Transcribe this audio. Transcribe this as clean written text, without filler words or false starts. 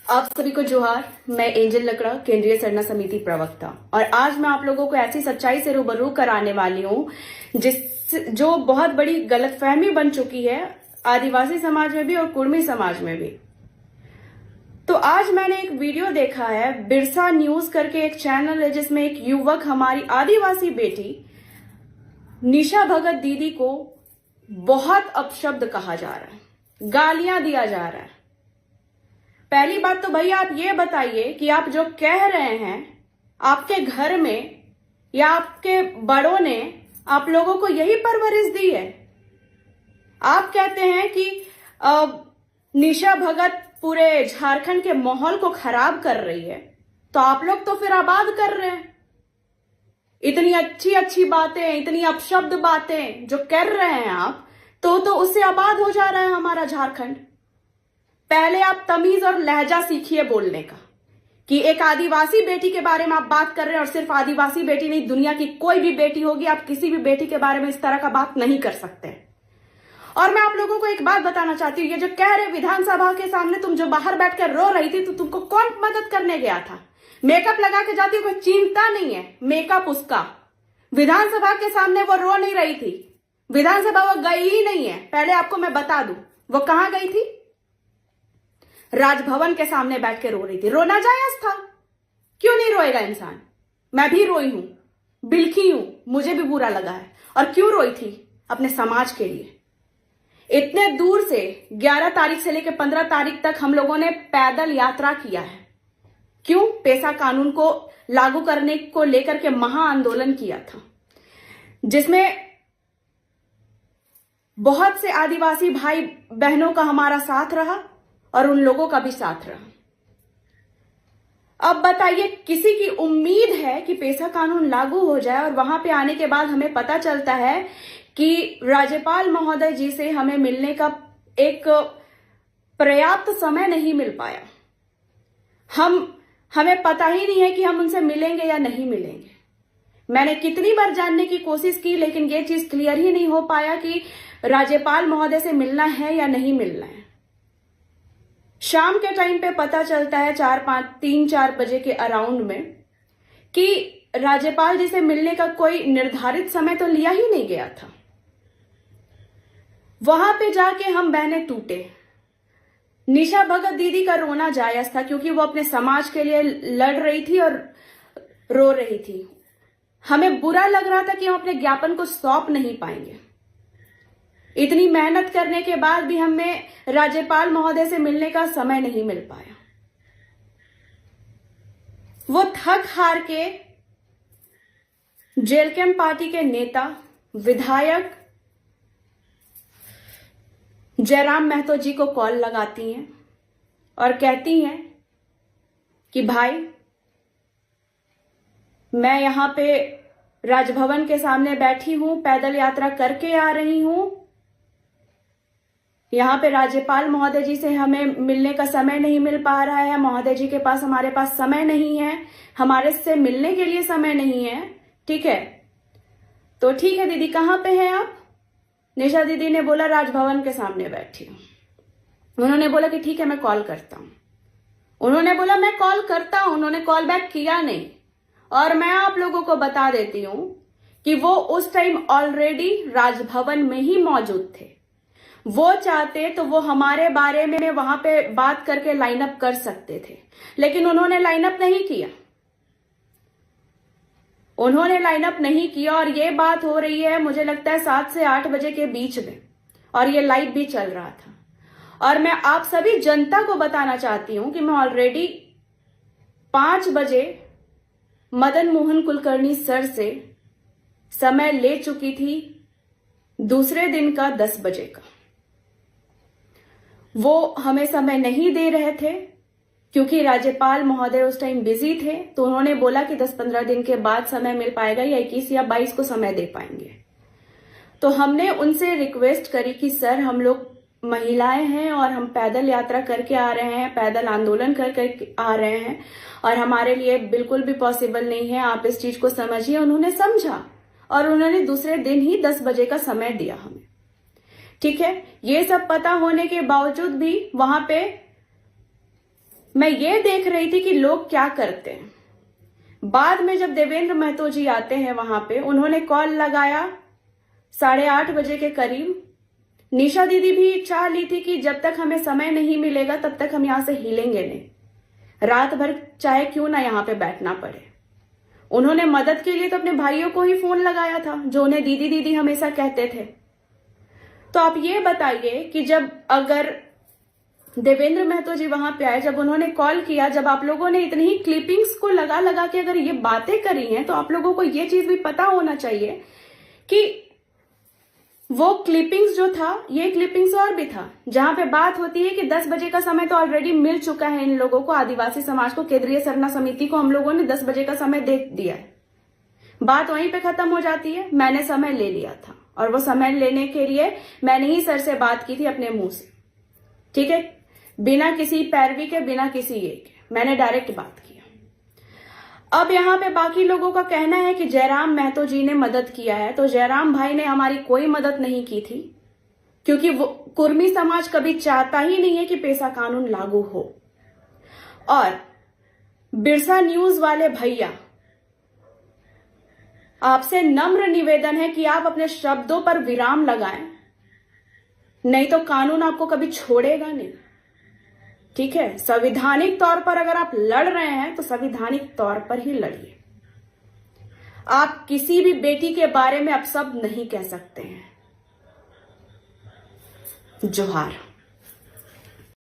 आप सभी को जोहार। मैं एंजल लकड़ा, केंद्रीय सरना समिति प्रवक्ता, और आज मैं आप लोगों को ऐसी सच्चाई से रूबरू कराने वाली हूं जो बहुत बड़ी गलतफहमी बन चुकी है आदिवासी समाज में भी और कुर्मी समाज में भी। तो आज मैंने एक वीडियो देखा है, बिरसा न्यूज करके एक चैनल है जिसमें एक युवक हमारी आदिवासी बेटी निशा भगत दीदी को बहुत अपशब्द कहा जा रहा है, गालियां दिया जा रहा है। पहली बात तो भैया आप ये बताइए कि आप जो कह रहे हैं, आपके घर में या आपके बड़ों ने आप लोगों को यही परवरिश दी है। आप कहते हैं कि निशा भगत पूरे झारखंड के माहौल को खराब कर रही है, तो आप लोग तो फिर आबाद कर रहे हैं। इतनी अच्छी अच्छी बातें, इतनी अपशब्द बातें जो कर रहे हैं आप, तो उससे आबाद हो जा रहा है हमारा झारखंड। पहले आप तमीज और लहजा सीखिए बोलने का, कि एक आदिवासी बेटी के बारे में आप बात कर रहे हैं, और सिर्फ आदिवासी बेटी नहीं, दुनिया की कोई भी बेटी होगी, आप किसी भी बेटी के बारे में इस तरह का बात नहीं कर सकते। और मैं आप लोगों को एक बात बताना चाहती हूँ, ये जो कह रहे विधानसभा के सामने तुम जो बाहर बैठकर रो रही थी, तो तुमको कौन मदद करने गया था? मेकअप लगा के जाती हो, कोई चिंता नहीं है मेकअप उसका। विधानसभा के सामने वो रो नहीं रही थी, विधानसभा वो गई ही नहीं है। पहले आपको मैं बता दूं वो कहां गई थी। राजभवन के सामने बैठ के रो रही थी। रोना जायज था, क्यों नहीं रोएगा इंसान? मैं भी रोई हूं, बिलखी हूं, मुझे भी बुरा लगा है। और क्यों रोई थी? अपने समाज के लिए। इतने दूर से 11 तारीख से लेकर 15 तारीख तक हम लोगों ने पैदल यात्रा किया है। क्यों? पेशा कानून को लागू करने को लेकर के महा आंदोलन किया था, जिसमें बहुत से आदिवासी भाई बहनों का हमारा साथ रहा और उन लोगों का भी साथ रहा। अब बताइए, किसी की उम्मीद है कि पेशा कानून लागू हो जाए, और वहां पे आने के बाद हमें पता चलता है कि राज्यपाल महोदय जी से हमें मिलने का एक पर्याप्त समय नहीं मिल पाया। हमें पता ही नहीं है कि हम उनसे मिलेंगे या नहीं मिलेंगे। मैंने कितनी बार जानने की कोशिश की, लेकिन ये चीज क्लियर ही नहीं हो पाया कि राज्यपाल महोदय से मिलना है या नहीं मिलना है। शाम के टाइम पे पता चलता है 3-4 बजे के अराउंड में कि राज्यपाल जी से मिलने का कोई निर्धारित समय तो लिया ही नहीं गया था। वहां पे जाके हम बहने टूटे। निशा भगत दीदी का रोना जायज था, क्योंकि वो अपने समाज के लिए लड़ रही थी और रो रही थी। हमें बुरा लग रहा था कि हम अपने ज्ञापन को सौंप नहीं पाएंगे। इतनी मेहनत करने के बाद भी हमें राज्यपाल महोदय से मिलने का समय नहीं मिल पाया। वो थक हार के जेल कैंप पार्टी के नेता विधायक जयराम महतो जी को कॉल लगाती हैं और कहती हैं कि भाई, मैं यहां पे राजभवन के सामने बैठी हूं, पैदल यात्रा करके आ रही हूं, यहाँ पे राज्यपाल महोदय जी से हमें मिलने का समय नहीं मिल पा रहा है, महोदय जी के पास हमारे पास समय नहीं है, हमारे से मिलने के लिए समय नहीं है। ठीक है, तो ठीक है दीदी, कहाँ पे हैं आप? निशा दीदी ने बोला राजभवन के सामने बैठी हूं। उन्होंने बोला कि ठीक है, मैं कॉल करता हूं। उन्होंने बोला मैं कॉल करता हूं, उन्होंने कॉल बैक किया नहीं। और मैं आप लोगों को बता देती हूं कि वो उस टाइम ऑलरेडी राजभवन में ही मौजूद थे। वो चाहते तो वो हमारे बारे में वहां पे बात करके लाइनअप कर सकते थे, लेकिन उन्होंने लाइनअप नहीं किया। उन्होंने लाइनअप नहीं किया, और ये बात हो रही है मुझे लगता है 7 से 8 बजे के बीच में, और ये लाइव भी चल रहा था। और मैं आप सभी जनता को बताना चाहती हूं कि मैं ऑलरेडी 5 बजे मदन मोहन कुलकर्णी सर से समय ले चुकी थी, दूसरे दिन का 10 बजे का। वो हमें समय नहीं दे रहे थे, क्योंकि राज्यपाल महोदय उस टाइम बिजी थे। तो उन्होंने बोला कि 10-15 दिन के बाद समय मिल पाएगा, या 21 या 22 को समय दे पाएंगे। तो हमने उनसे रिक्वेस्ट करी कि सर, हम लोग महिलाएं हैं और हम पैदल यात्रा करके आ रहे हैं, पैदल आंदोलन करके आ रहे हैं, और हमारे लिए बिल्कुल भी पॉसिबल नहीं है, आप इस चीज को समझिए। उन्होंने समझा और उन्होंने दूसरे दिन ही 10 बजे का समय दिया हमें। ठीक है, ये सब पता होने के बावजूद भी वहां पे मैं ये देख रही थी कि लोग क्या करते हैं। बाद में जब देवेंद्र महतो जी आते हैं वहां पे, उन्होंने कॉल लगाया 8:30 बजे के करीब। निशा दीदी भी चाह ली थी कि जब तक हमें समय नहीं मिलेगा तब तक हम यहां से हिलेंगे नहीं, रात भर चाहे क्यों ना यहां पे बैठना पड़े। उन्होंने मदद के लिए तो अपने भाइयों को ही फोन लगाया था, जो उन्हें दीदी दीदी हमेशा कहते थे। तो आप ये बताइए कि जब अगर देवेंद्र महतो जी वहां पे आए, जब उन्होंने कॉल किया, जब आप लोगों ने इतनी ही क्लिपिंग्स को लगा लगा के अगर ये बातें करी हैं, तो आप लोगों को ये चीज भी पता होना चाहिए कि वो क्लिपिंग्स जो था, ये क्लिपिंग्स और भी था, जहां पे बात होती है कि 10 बजे का समय तो ऑलरेडी मिल चुका है इन लोगों को, आदिवासी समाज को, केंद्रीय सरना समिति को हम लोगों ने 10 बजे का समय दे दिया है। बात वहीं पे खत्म हो जाती है। मैंने समय ले लिया था और वो समय लेने के लिए मैंने ही सर से बात की थी अपने मुंह से, ठीक है, बिना किसी पैरवी के, बिना किसी ये के, मैंने डायरेक्ट बात किया। अब यहाँ पे बाकी लोगों का कहना है कि जयराम महतो जी ने मदद किया है, तो जयराम भाई ने हमारी कोई मदद नहीं की थी, क्योंकि वो कुर्मी समाज कभी चाहता ही नहीं है कि पेशा कानून लागू हो। और बिरसा न्यूज वाले भैया, आपसे नम्र निवेदन है कि आप अपने शब्दों पर विराम लगाएं, नहीं तो कानून आपको कभी छोड़ेगा नहीं, ठीक है। संवैधानिक तौर पर अगर आप लड़ रहे हैं तो संवैधानिक तौर पर ही लड़िए। आप किसी भी बेटी के बारे में अपशब्द नहीं कह सकते हैं। जोहार।